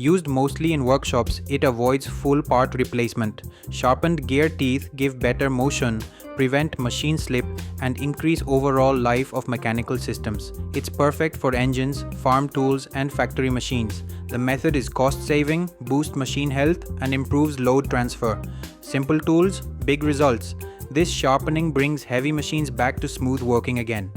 Used mostly in workshops, it avoids full part replacement. Sharpened gear teeth give better motion, prevent machine slip, and increase overall life of mechanical systems. It's perfect for engines, farm tools, and factory machines. The method is cost-saving, boosts machine health, and improves load transfer. Simple tools, big results. This sharpening brings heavy machines back to smooth working again.